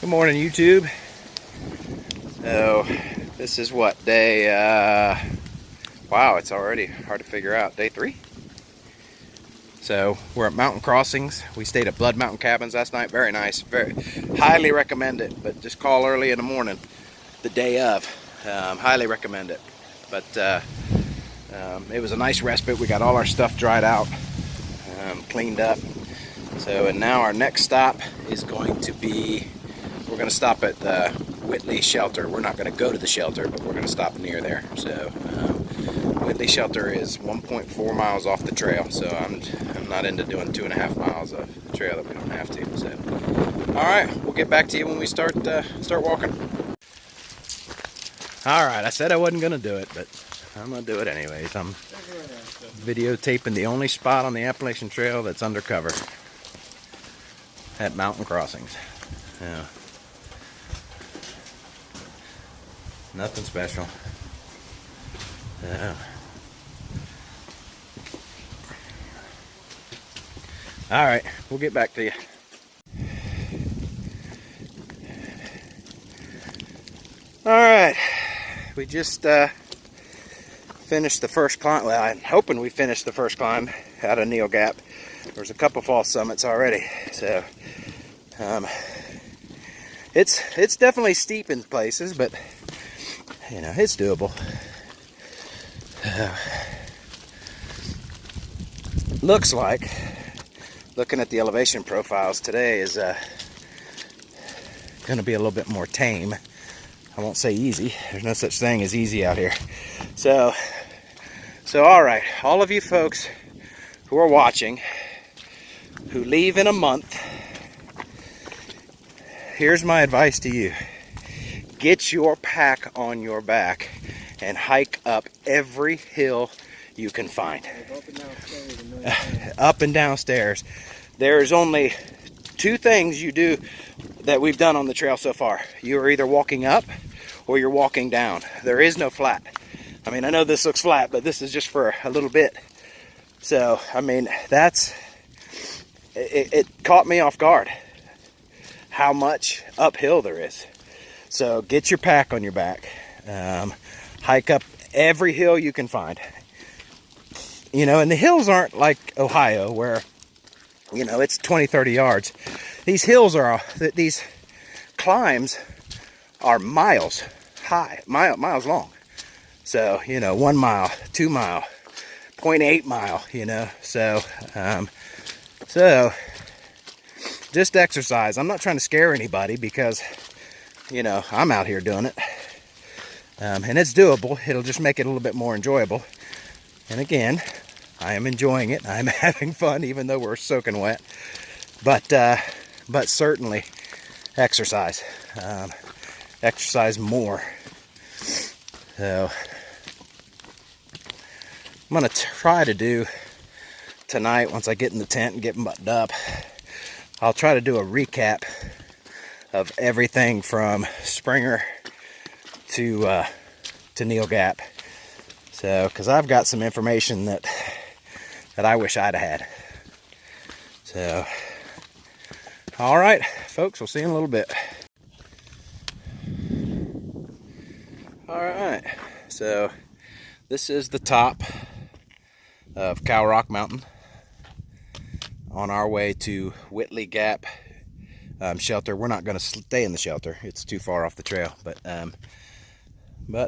Good morning, YouTube. So this is what, day, wow, it's already hard to figure out, day 3? So we're at Mountain Crossings. We stayed at Blood Mountain Cabins last night. Very nice, very highly recommend it, but just call early in the morning the day of. Highly recommend it. But it was a nice respite. We got all our stuff dried out, cleaned up. So, and now our next stop is going to be, we're going to stop at the Whitley Shelter. We're not going to go to the shelter, but we're going to stop near there. So Whitley Shelter is 1.4 miles off the trail, so I'm not into doing 2.5 miles of the trail that we don't have to. So, all right, we'll get back to you when we start walking. All right, I said I wasn't going to do it, but I'm going to do it anyways. I'm videotaping the only spot on the Appalachian Trail that's undercover at Mountain Crossings. Yeah. Nothing special. Yeah. All right, we'll get back to you. All right, we just finished the first climb. Well, I'm hoping we finished the first climb out of Neal Gap. There's a couple false summits already, so it's definitely steep in places, but you know, it's doable. Looks like, looking at the elevation profiles today, is going to be a little bit more tame. I won't say easy. There's no such thing as easy out here. So all right, all of you folks who are watching, who leave in a month, here's my advice to you. Get your pack on your back and hike up every hill you can find. Up and down stairs. There's only 2 things you do that we've done on the trail so far. You're either walking up or you're walking down. There is no flat. I mean, I know this looks flat, but this is just for a little bit. So, I mean, it caught me off guard how much uphill there is. So get your pack on your back. Hike up every hill you can find. You know, and the hills aren't like Ohio where, you know, it's 20, 30 yards. These hills are, these climbs are miles high, miles long. So, you know, 1 mile, 2 mile, 0.8 mile, you know. So just exercise. I'm not trying to scare anybody because, you know, I'm out here doing it. And it's doable. It'll just make it a little bit more enjoyable. And again, I am enjoying it. I'm having fun, even though we're soaking wet. But certainly exercise. Exercise more. So I'm going to try to do tonight, once I get in the tent and get buttoned up, I'll try to do a recap of everything from Springer to Neal Gap. So, because I've got some information that I wish I'd had. So, all right, folks, we'll see you in a little bit. All right, so this is the top of Cow Rock Mountain on our way to Whitley Gap shelter. We're not going to stay in the shelter. It's too far off the trail, but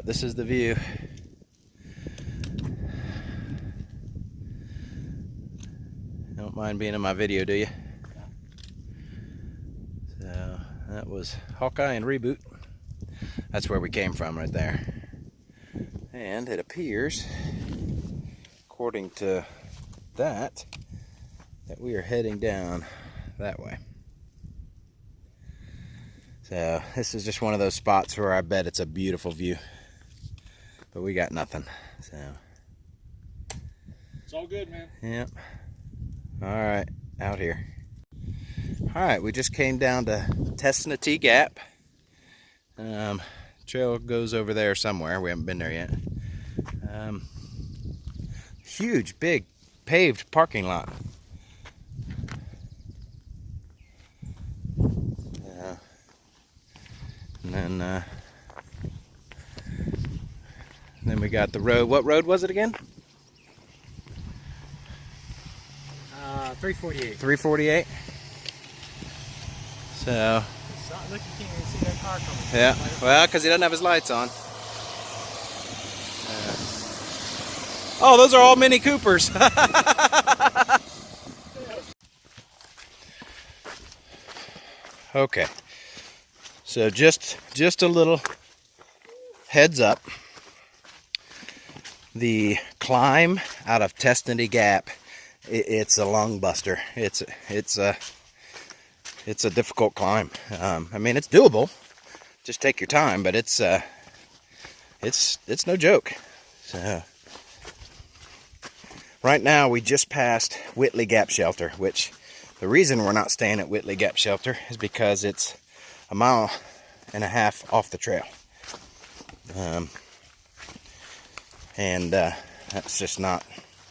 this is the view. Don't mind being in my video, do you? So that was Hawkeye and Reboot. That's where we came from right there. And it appears, according to that we are heading down that way. So this is just one of those spots where I bet it's a beautiful view, but we got nothing. So it's all good, man. Yep. All right, out here. All right, we just came down to Tesnatee Gap. Trail goes over there somewhere. We haven't been there yet. Huge, big, paved parking lot. And then we got the road. What road was it again? 348. 348. So. Look, you can't even see that car coming. Yeah, well, because he doesn't have his lights on. Oh, those are all Mini Coopers. Okay, so just a little heads up. The climb out of Tesnatee Gap, it's a lung buster. It's a difficult climb. I mean, it's doable. Just take your time, but it's no joke. So right now we just passed Whitley Gap Shelter, which the reason we're not staying at Whitley Gap Shelter is because it's 1.5 miles off the trail. And that's just not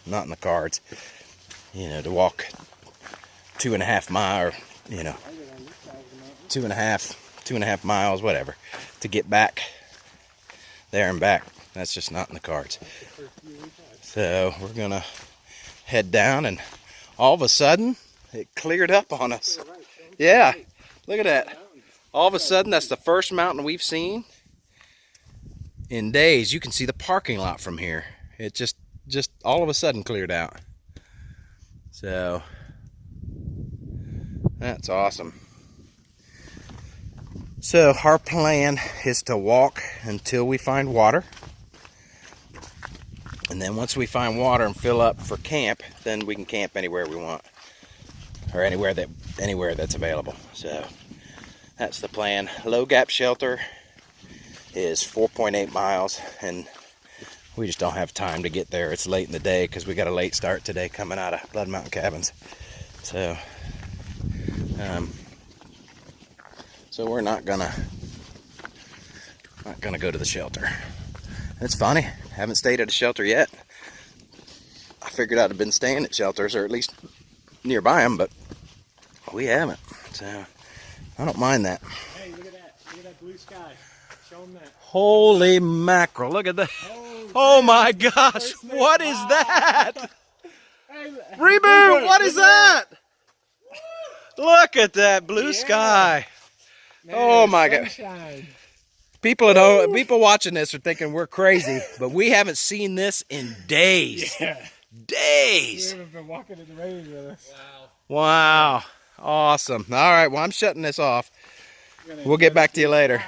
in the cards. You know, to walk 2.5 miles, or, you know, 2.5 miles, whatever, to get back there and back. That's just not in the cards. So we're gonna head down, and all of a sudden it cleared up on us. Yeah, look at that. All of a sudden, that's the first mountain we've seen in days. You can see the parking lot from here. It just all of a sudden cleared out. So that's awesome. So our plan is to walk until we find water. And then once we find water and fill up for camp, then we can camp anywhere we want. Or anywhere that's available. So that's the plan. Low Gap Shelter is 4.8 miles, and we just don't have time to get there. It's late in the day because we got a late start today coming out of Blood Mountain Cabins. So we're not gonna go to the shelter. It's funny, haven't stayed at a shelter yet. I figured I'd have been staying at shelters, or at least nearby them, but we haven't. So I don't mind that. Hey, look at that! Look at that blue sky. Show them that. Holy mackerel! Look at that! Oh my gosh! What is that? Reboot! What is that? Look at that blue sky! Man, oh my God! People at home, Woo. people watching this are thinking we're crazy, but we haven't seen this in days. Yeah. Days. You haven't been walking in the rain with us. Wow. Awesome. All right, well, I'm shutting this off. We'll get back to you later.